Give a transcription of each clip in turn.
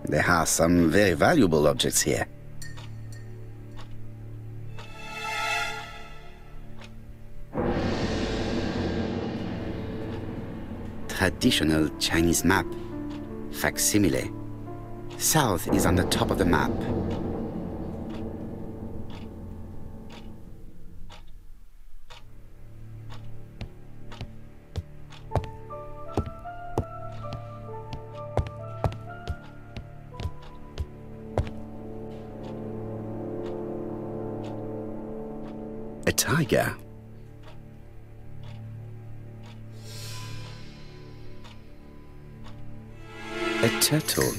There are some very valuable objects here. Traditional Chinese map. Facsimile. South is on the top of the map. A tiger. A turtle.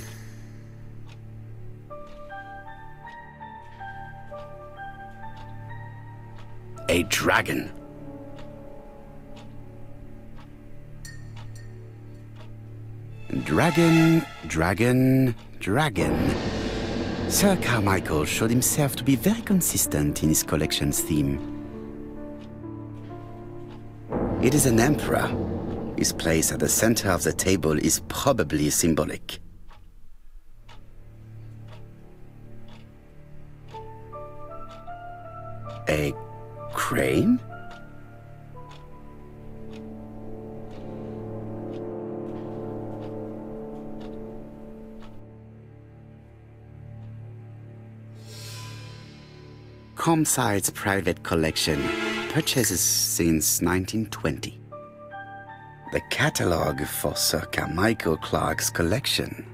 A dragon. Dragon, dragon, dragon. Sir Carmichael showed himself to be very consistent in his collection's theme. It is an emperor. His place at the center of the table is probably symbolic. A crane? Comside's private collection, purchases since 1920. The catalogue for Sir Carmichael Clark's collection.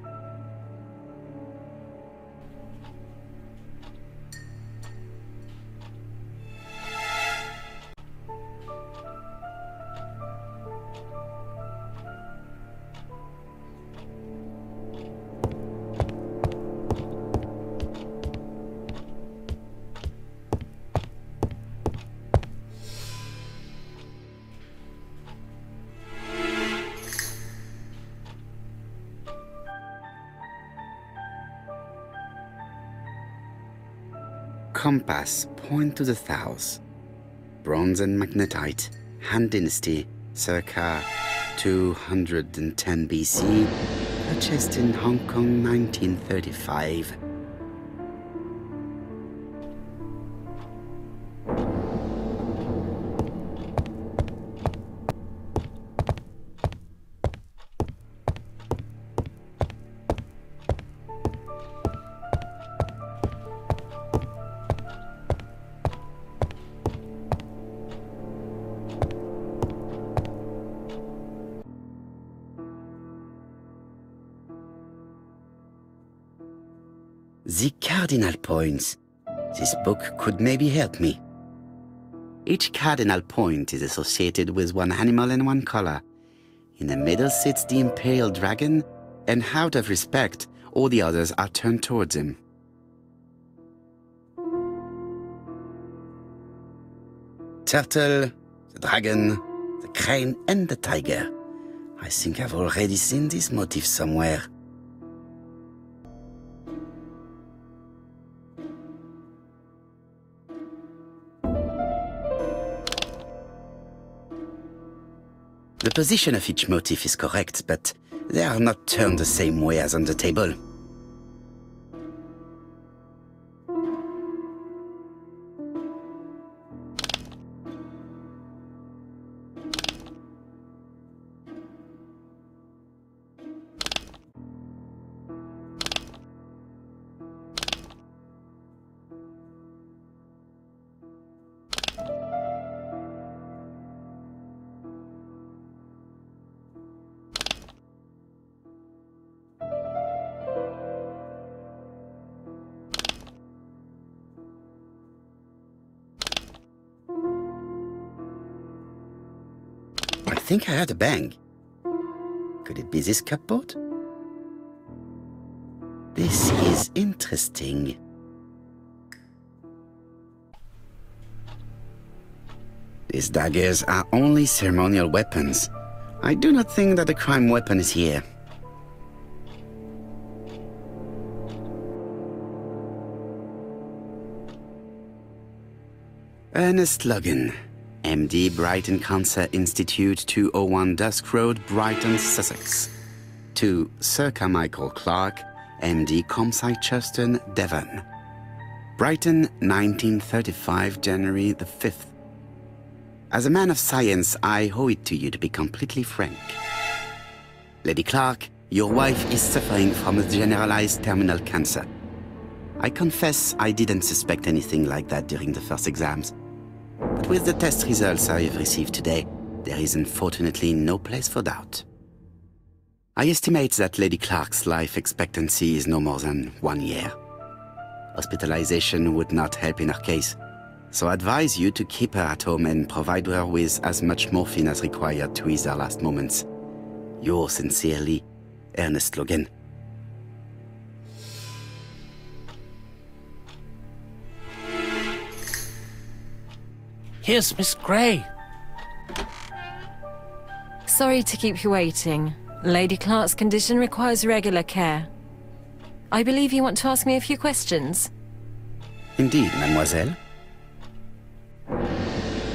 Compass, point to the south. Bronze and magnetite, Han Dynasty, circa 210 BC, purchased in Hong Kong 1935. The cardinal points. This book could maybe help me. Each cardinal point is associated with one animal and one color. In the middle sits the imperial dragon, and out of respect, all the others are turned towards him. Turtle, the dragon, the crane, and the tiger. I think I've already seen this motif somewhere. The position of each motif is correct, but they are not turned the same way as on the table. I think I heard a bang. Could it be this cupboard? This is interesting. These daggers are only ceremonial weapons. I do not think that the crime weapon is here. Ernest Logan, MD, Brighton Cancer Institute, 201 Dusk Road, Brighton, Sussex. To Sir Carmichael Clark, MD, Campsite, Churston, Devon. Brighton, 1935, January the 5th. As a man of science, I owe it to you to be completely frank. Lady Clark, your wife is suffering from a generalized terminal cancer. I confess I didn't suspect anything like that during the first exams. But with the test results I have received today, there is unfortunately no place for doubt. I estimate that Lady Clark's life expectancy is no more than 1 year. Hospitalization would not help in her case, so I advise you to keep her at home and provide her with as much morphine as required to ease her last moments. Yours sincerely, Ernest Logan. Here's Miss Gray. Sorry to keep you waiting. Lady Clark's condition requires regular care. I believe you want to ask me a few questions. Indeed, mademoiselle.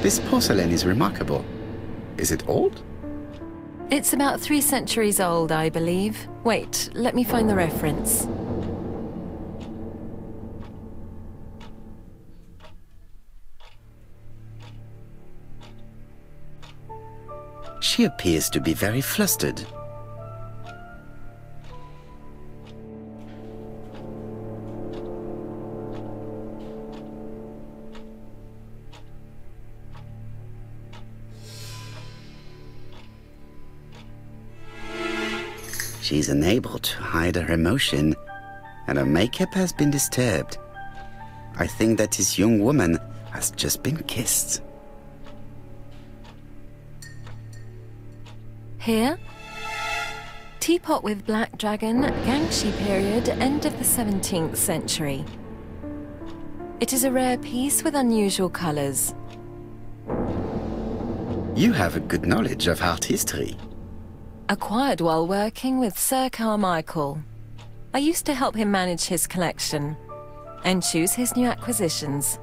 This porcelain is remarkable. Is it old? It's about 3 centuries old, I believe. Wait, let me find the reference. She appears to be very flustered. She's unable to hide her emotion, and her makeup has been disturbed. I think that this young woman has just been kissed. Here? Teapot with black dragon, Gangxi period, end of the 17th century. It is a rare piece with unusual colors. You have a good knowledge of art history. Acquired while working with Sir Carmichael. I used to help him manage his collection and choose his new acquisitions.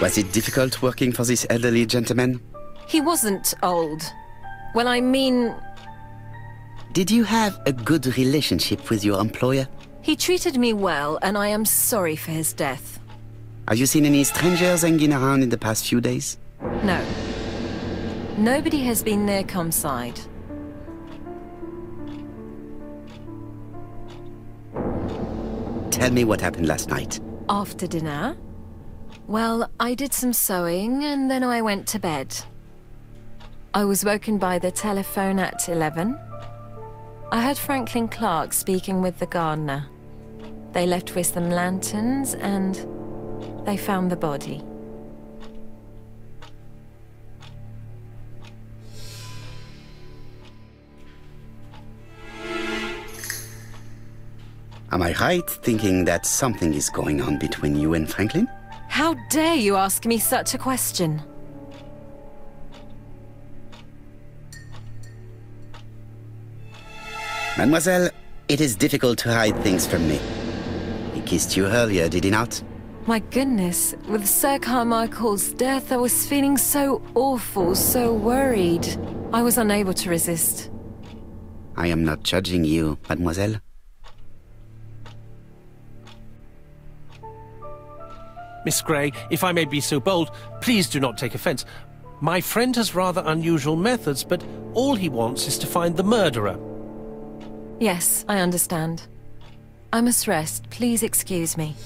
Was it difficult working for this elderly gentleman? He wasn't old. Well, I mean... Did you have a good relationship with your employer? He treated me well, and I am sorry for his death. Have you seen any strangers hanging around in the past few days? No. Nobody has been near Campsite. Tell me what happened last night. After dinner? Well, I did some sewing, and then I went to bed. I was woken by the telephone at 11. I heard Franklin Clark speaking with the gardener. They left with some lanterns, and they found the body. Am I right thinking that something is going on between you and Franklin? How dare you ask me such a question? Mademoiselle, it is difficult to hide things from me. He kissed you earlier, did he not? My goodness, with Sir Carmichael's death, I was feeling so awful, so worried. I was unable to resist. I am not judging you, mademoiselle. Miss Gray, if I may be so bold, please do not take offense. My friend has rather unusual methods, but all he wants is to find the murderer. Yes, I understand. I must rest. Please excuse me.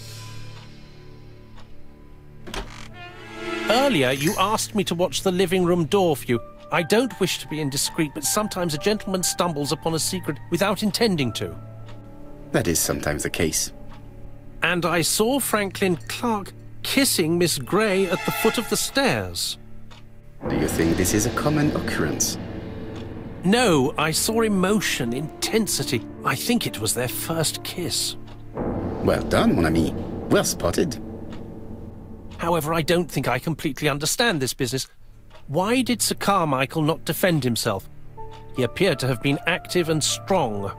Earlier, you asked me to watch the living room door for you. I don't wish to be indiscreet, but sometimes a gentleman stumbles upon a secret without intending to. That is sometimes the case. And I saw Franklin Clark kissing Miss Gray at the foot of the stairs. Do you think this is a common occurrence? No, I saw emotion, intensity. I think it was their first kiss. Well done, mon ami. Well spotted. However, I don't think I completely understand this business. Why did Sir Carmichael not defend himself? He appeared to have been active and strong.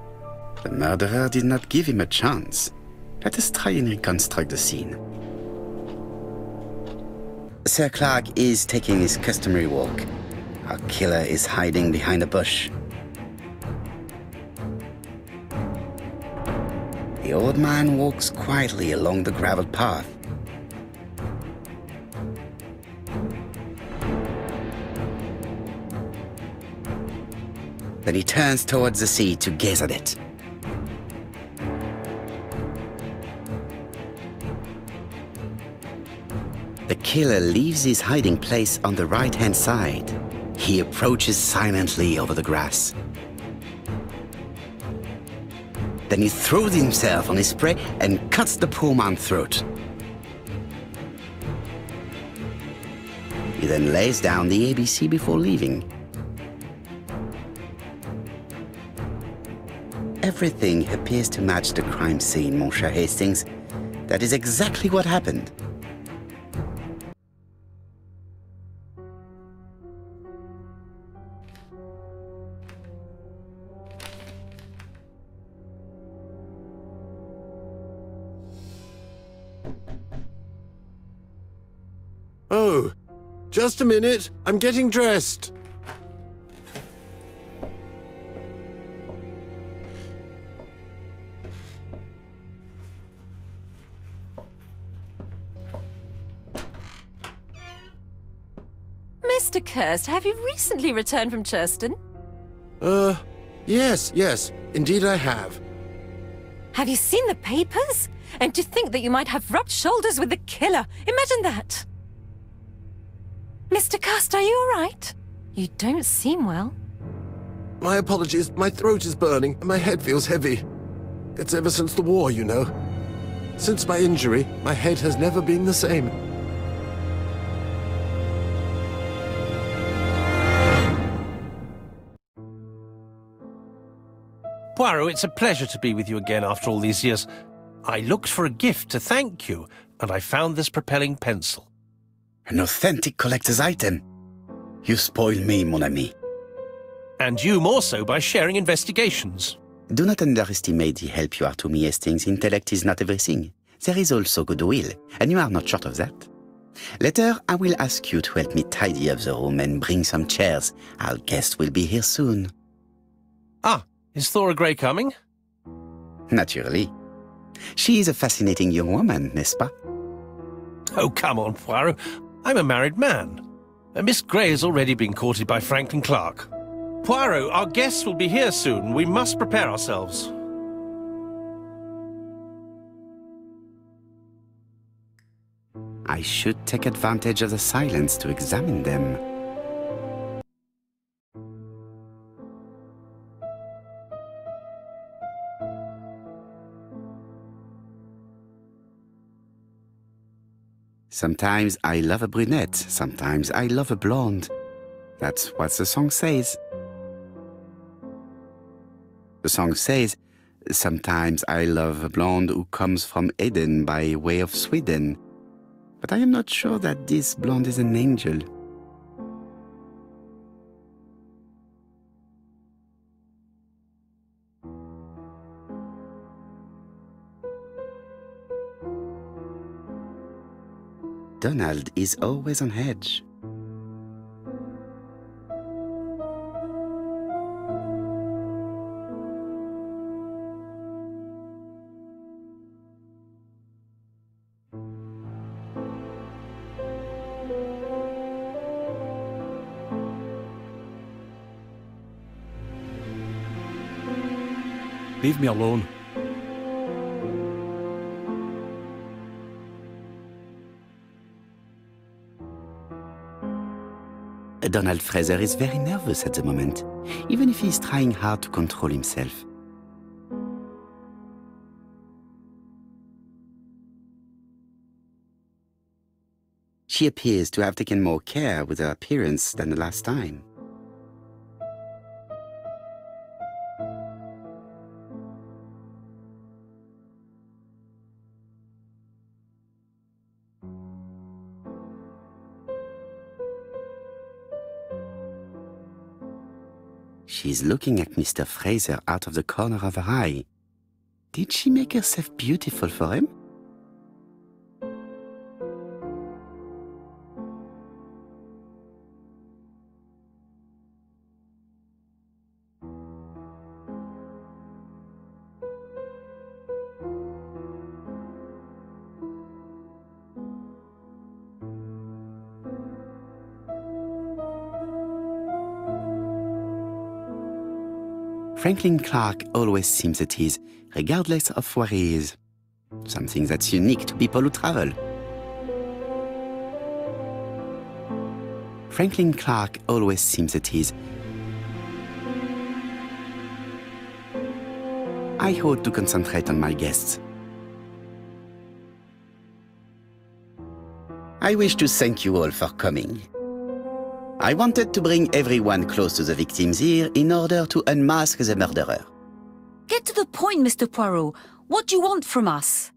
The murderer did not give him a chance. Let us try and reconstruct the scene. Sir Clark is taking his customary walk. Our killer is hiding behind a bush. The old man walks quietly along the gravel path. Then he turns towards the sea to gaze at it. The killer leaves his hiding place on the right-hand side. He approaches silently over the grass. Then he throws himself on his prey and cuts the poor man's throat. He then lays down the ABC before leaving. Everything appears to match the crime scene, Monsieur Hastings. That is exactly what happened. Oh, just a minute. I'm getting dressed. Mr. Kirst, have you recently returned from Churston? Yes, indeed I have. Have you seen the papers? And to think that you might have rubbed shoulders with the killer. Imagine that. Mr. Kirst, are you all right? You don't seem well. My apologies. My throat is burning and my head feels heavy. It's ever since the war, you know. Since my injury, my head has never been the same. Poirot, it's a pleasure to be with you again after all these years. I looked for a gift to thank you, and I found this propelling pencil. An authentic collector's item. You spoil me, mon ami. And you more so by sharing investigations. Do not underestimate the help you are to me, Hastings. Intellect is not everything. There is also goodwill, and you are not short of that. Later, I will ask you to help me tidy up the room and bring some chairs. Our guest will be here soon. Ah, is Thora Grey coming? Naturally. She is a fascinating young woman, n'est-ce pas? Oh, come on, Poirot. I'm a married man. Miss Grey has already been courted by Franklin Clark. Poirot, our guests will be here soon. We must prepare ourselves. I should take advantage of the silence to examine them. Sometimes I love a brunette, sometimes I love a blonde. That's what the song says. The song says, sometimes I love a blonde who comes from Eden by way of Sweden. But I am not sure that this blonde is an angel. Donald is always on edge. Leave me alone. Donald Fraser is very nervous at the moment, even if he is trying hard to control himself. She appears to have taken more care with her appearance than the last time. She's looking at Mr. Fraser out of the corner of her eye. Did she make herself beautiful for him? Franklin Clark always seems at ease, regardless of where he is. Something that's unique to people who travel. Franklin Clark always seems at ease. I ought to concentrate on my guests. I wish to thank you all for coming. I wanted to bring everyone close to the victims here in order to unmask the murderer. Get to the point, Mr. Poirot. What do you want from us?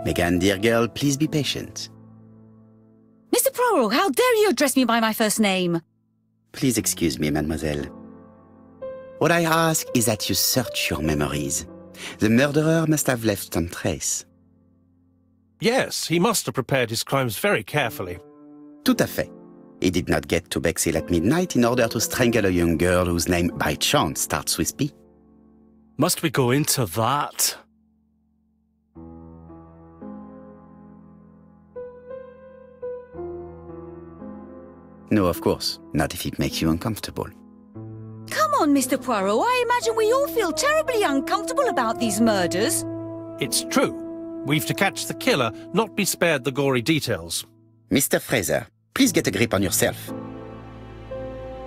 Megan, dear girl, please be patient. Mr. Poirot, how dare you address me by my first name? Please excuse me, mademoiselle. What I ask is that you search your memories. The murderer must have left some trace. Yes, he must have prepared his crimes very carefully. Tout à fait. He did not get to Bexhill at midnight in order to strangle a young girl whose name by chance starts with P. Must we go into that? No, of course, not if it makes you uncomfortable. Come on, Mr. Poirot. I imagine we all feel terribly uncomfortable about these murders. It's true. We've to catch the killer, not be spared the gory details. Mr. Fraser, please get a grip on yourself.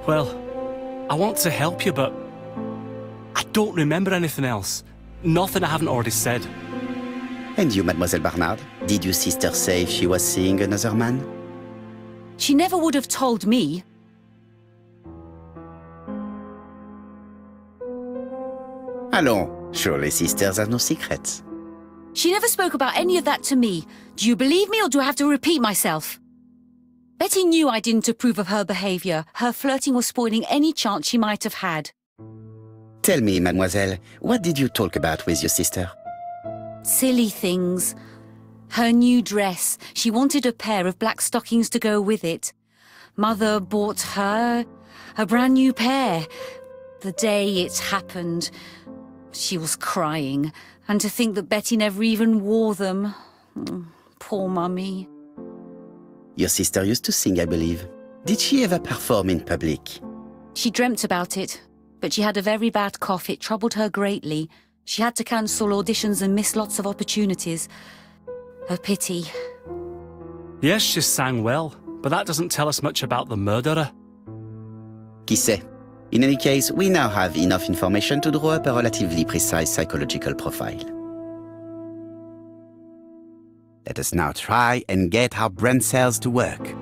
Well, I want to help you, but I don't remember anything else. Nothing I haven't already said. And you, Mademoiselle Barnard, did your sister say she was seeing another man? She never would have told me. Allons, surely sisters have no secrets. She never spoke about any of that to me. Do you believe me, or do I have to repeat myself? Betty knew I didn't approve of her behaviour. Her flirting was spoiling any chance she might have had. Tell me, mademoiselle, what did you talk about with your sister? Silly things. Her new dress. She wanted a pair of black stockings to go with it. Mother bought her a brand new pair. The day it happened, she was crying. And to think that Betty never even wore them. Poor Mummy. Your sister used to sing, I believe. Did she ever perform in public? She dreamt about it, but she had a very bad cough. It troubled her greatly. She had to cancel auditions and miss lots of opportunities. A pity. Yes, she sang well, but that doesn't tell us much about the murderer. Qui sait? In any case, we now have enough information to draw up a relatively precise psychological profile. Let us now try and get our brain cells to work.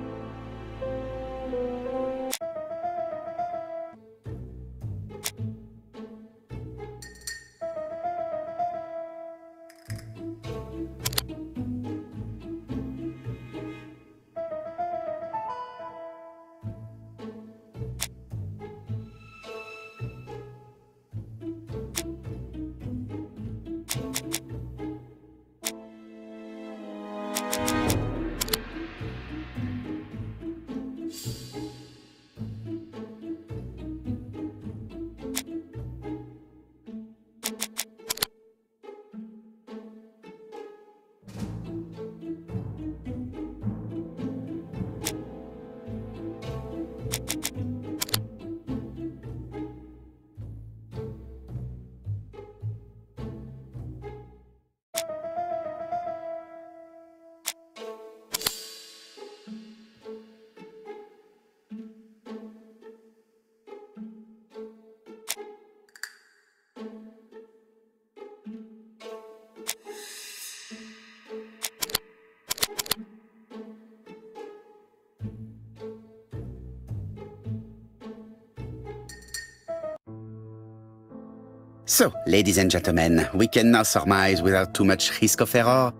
So, ladies and gentlemen, we can now surmise without too much risk of error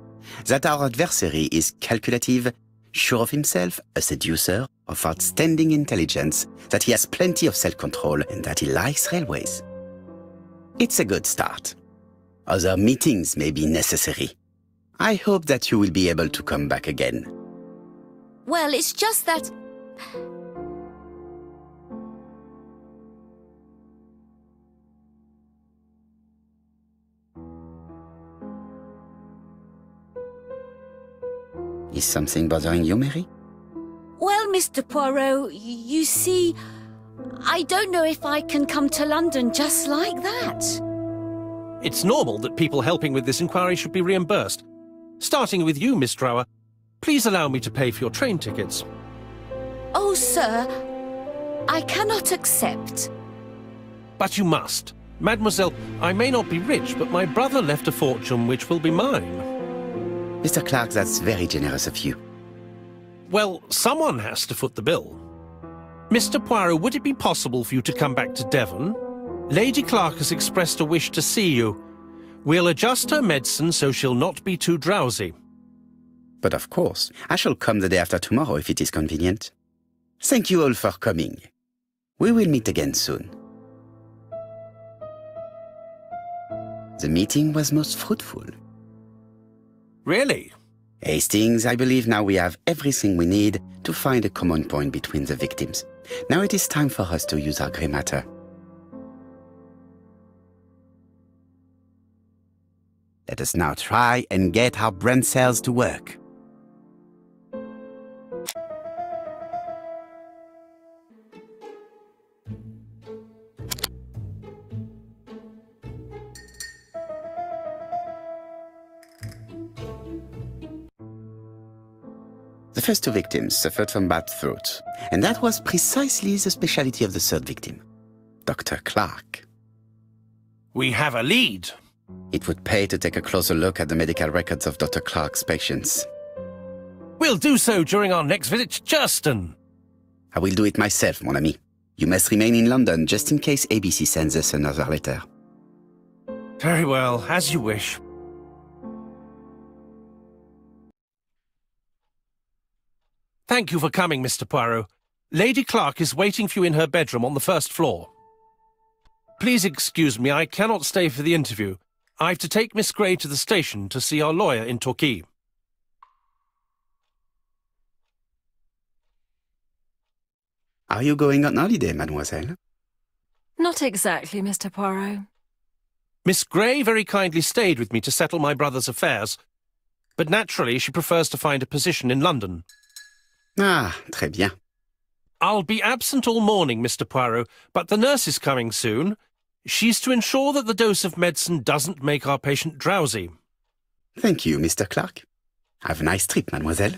that our adversary is calculative, sure of himself, a seducer, of outstanding intelligence, that he has plenty of self-control, and that he likes railways. It's a good start. Other meetings may be necessary. I hope that you will be able to come back again. Well, it's just that... Is something bothering you, Mary? Well, Mr. Poirot, you see, I don't know if I can come to London just like that. It's normal that people helping with this inquiry should be reimbursed. Starting with you, Miss Drower, please allow me to pay for your train tickets. Oh, sir, I cannot accept. But you must. Mademoiselle, I may not be rich, but my brother left a fortune which will be mine. Mr. Clark, that's very generous of you. Well, someone has to foot the bill. Mr. Poirot, would it be possible for you to come back to Devon? Lady Clark has expressed a wish to see you. We'll adjust her medicine so she'll not be too drowsy. But of course, I shall come the day after tomorrow if it is convenient. Thank you all for coming. We will meet again soon. The meeting was most fruitful. Really? Hastings, I believe now we have everything we need to find a common point between the victims. Now it is time for us to use our grey matter. Let us now try and get our brain cells to work. The first two victims suffered from bad throat, and that was precisely the specialty of the third victim, Dr. Clark. We have a lead. It would pay to take a closer look at the medical records of Dr. Clark's patients. We'll do so during our next visit to Churston. I will do it myself, mon ami. You must remain in London just in case ABC sends us another letter. Very well, as you wish. Thank you for coming, Mr. Poirot. Lady Clark is waiting for you in her bedroom on the first floor. Please excuse me, I cannot stay for the interview. I've to take Miss Grey to the station to see our lawyer in Torquay. Are you going on holiday, mademoiselle? Not exactly, Mr. Poirot. Miss Grey very kindly stayed with me to settle my brother's affairs, but naturally she prefers to find a position in London. Ah, très bien. I'll be absent all morning, Mr. Poirot, but the nurse is coming soon. She's to ensure that the dose of medicine doesn't make our patient drowsy. Thank you, Mr. Clark. Have a nice trip, mademoiselle.